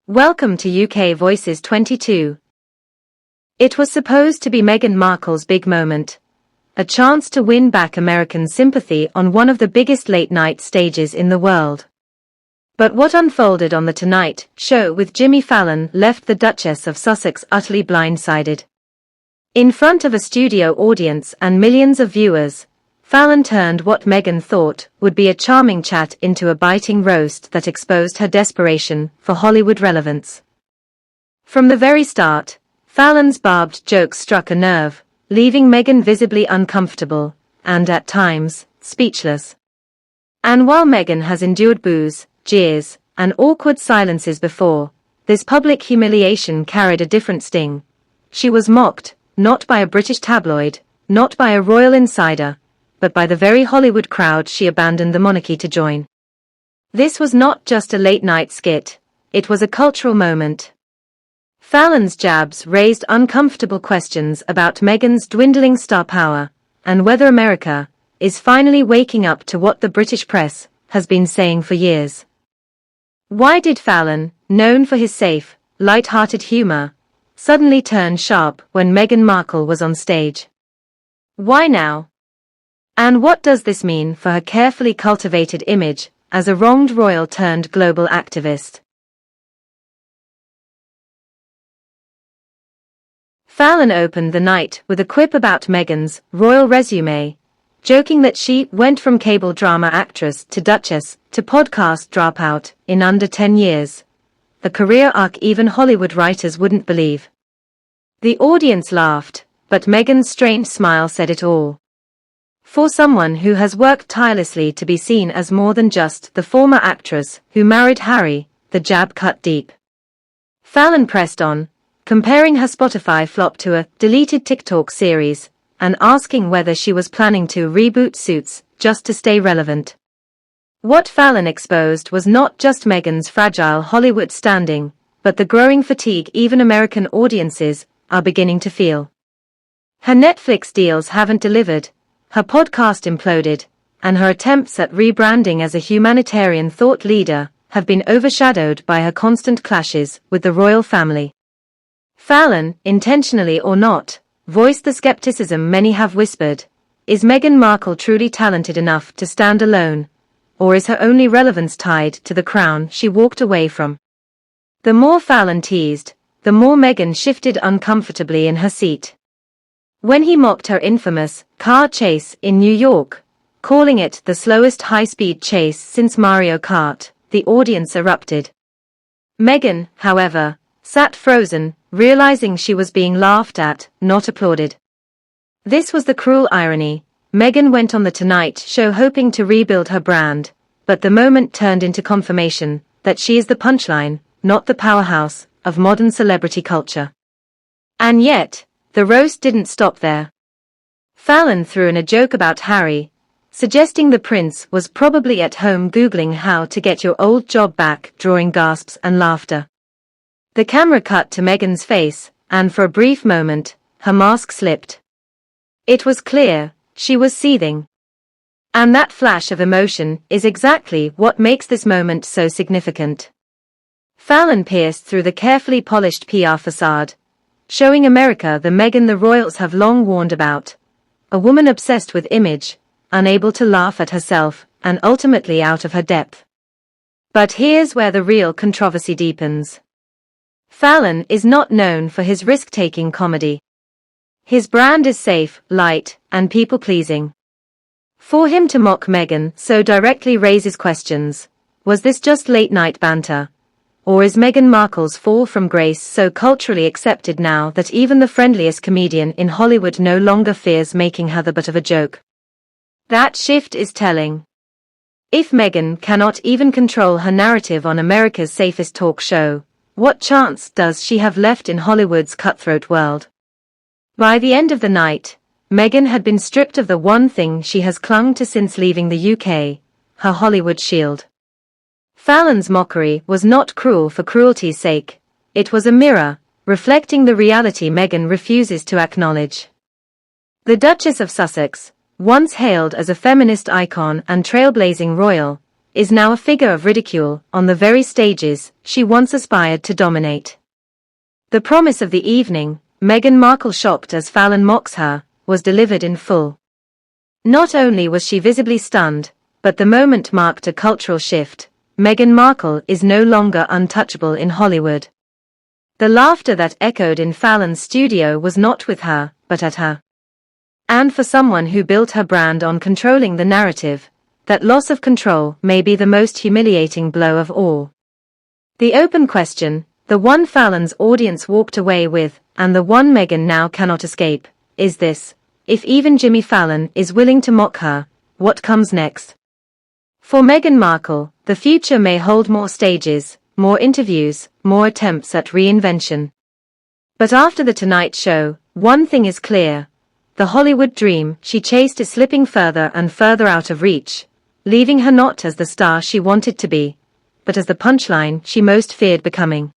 Welcome to UK Voices 22. It was supposed to be Meghan Markle's big moment. A chance to win back American sympathy on one of the biggest late-night stages in the world. But what unfolded on The Tonight Show with Jimmy Fallon left the Duchess of Sussex utterly blindsided. In front of a studio audience and millions of viewers, Fallon turned what Meghan thought would be a charming chat into a biting roast that exposed her desperation for Hollywood relevance. From the very start, Fallon's barbed jokes struck a nerve, leaving Meghan visibly uncomfortable, and at times, speechless. And while Meghan has endured boos, jeers, and awkward silences before, this public humiliation carried a different sting. She was mocked, not by a British tabloid, not by a royal insider, but by the very Hollywood crowd she abandoned the monarchy to join. This was not just a late-night skit, it was a cultural moment. Fallon's jabs raised uncomfortable questions about Meghan's dwindling star power, and whether America is finally waking up to what the British press has been saying for years. Why did Fallon, known for his safe, light-hearted humor, suddenly turn sharp when Meghan Markle was on stage? Why now? And what does this mean for her carefully cultivated image as a wronged royal turned global activist? Fallon opened the night with a quip about Meghan's royal resume, joking that she went from cable drama actress to duchess to podcast dropout in under 10 years. A career arc even Hollywood writers wouldn't believe. The audience laughed, but Meghan's strange smile said it all. For someone who has worked tirelessly to be seen as more than just the former actress who married Harry, the jab cut deep. Fallon pressed on, comparing her Spotify flop to a deleted TikTok series, and asking whether she was planning to reboot Suits just to stay relevant. What Fallon exposed was not just Meghan's fragile Hollywood standing, but the growing fatigue even American audiences are beginning to feel. Her Netflix deals haven't delivered, her podcast imploded, and her attempts at rebranding as a humanitarian thought leader have been overshadowed by her constant clashes with the royal family. Fallon, intentionally or not, voiced the skepticism many have whispered. Is Meghan Markle truly talented enough to stand alone, or is her only relevance tied to the crown she walked away from? The more Fallon teased, the more Meghan shifted uncomfortably in her seat. When he mocked her infamous car chase in New York, calling it the slowest high-speed chase since Mario Kart, the audience erupted. Meghan, however, sat frozen, realizing she was being laughed at, not applauded. This was the cruel irony. Meghan went on The Tonight Show hoping to rebuild her brand, but the moment turned into confirmation that she is the punchline, not the powerhouse, of modern celebrity culture. And yet, the roast didn't stop there. Fallon threw in a joke about Harry, suggesting the prince was probably at home googling how to get your old job back, drawing gasps and laughter. The camera cut to Meghan's face, and for a brief moment, her mask slipped. It was clear, she was seething. And that flash of emotion is exactly what makes this moment so significant. Fallon pierced through the carefully polished PR facade, showing America the Meghan the royals have long warned about. A woman obsessed with image, unable to laugh at herself, and ultimately out of her depth. But here's where the real controversy deepens. Fallon is not known for his risk-taking comedy. His brand is safe, light, and people-pleasing. For him to mock Meghan so directly raises questions. Was this just late-night banter? Or is Meghan Markle's fall from grace so culturally accepted now that even the friendliest comedian in Hollywood no longer fears making her the butt of a joke? That shift is telling. If Meghan cannot even control her narrative on America's safest talk show, what chance does she have left in Hollywood's cutthroat world? By the end of the night, Meghan had been stripped of the one thing she has clung to since leaving the UK, her Hollywood shield. Fallon's mockery was not cruel for cruelty's sake, it was a mirror, reflecting the reality Meghan refuses to acknowledge. The Duchess of Sussex, once hailed as a feminist icon and trailblazing royal, is now a figure of ridicule on the very stages she once aspired to dominate. The promise of the evening, Meghan Markle shocked as Fallon mocks her, was delivered in full. Not only was she visibly stunned, but the moment marked a cultural shift. Meghan Markle is no longer untouchable in Hollywood. The laughter that echoed in Fallon's studio was not with her, but at her. And for someone who built her brand on controlling the narrative, that loss of control may be the most humiliating blow of all. The open question, the one Fallon's audience walked away with, and the one Meghan now cannot escape, is this: if even Jimmy Fallon is willing to mock her, what comes next? For Meghan Markle, the future may hold more stages, more interviews, more attempts at reinvention. But after The Tonight Show, one thing is clear: the Hollywood dream she chased is slipping further and further out of reach, leaving her not as the star she wanted to be, but as the punchline she most feared becoming.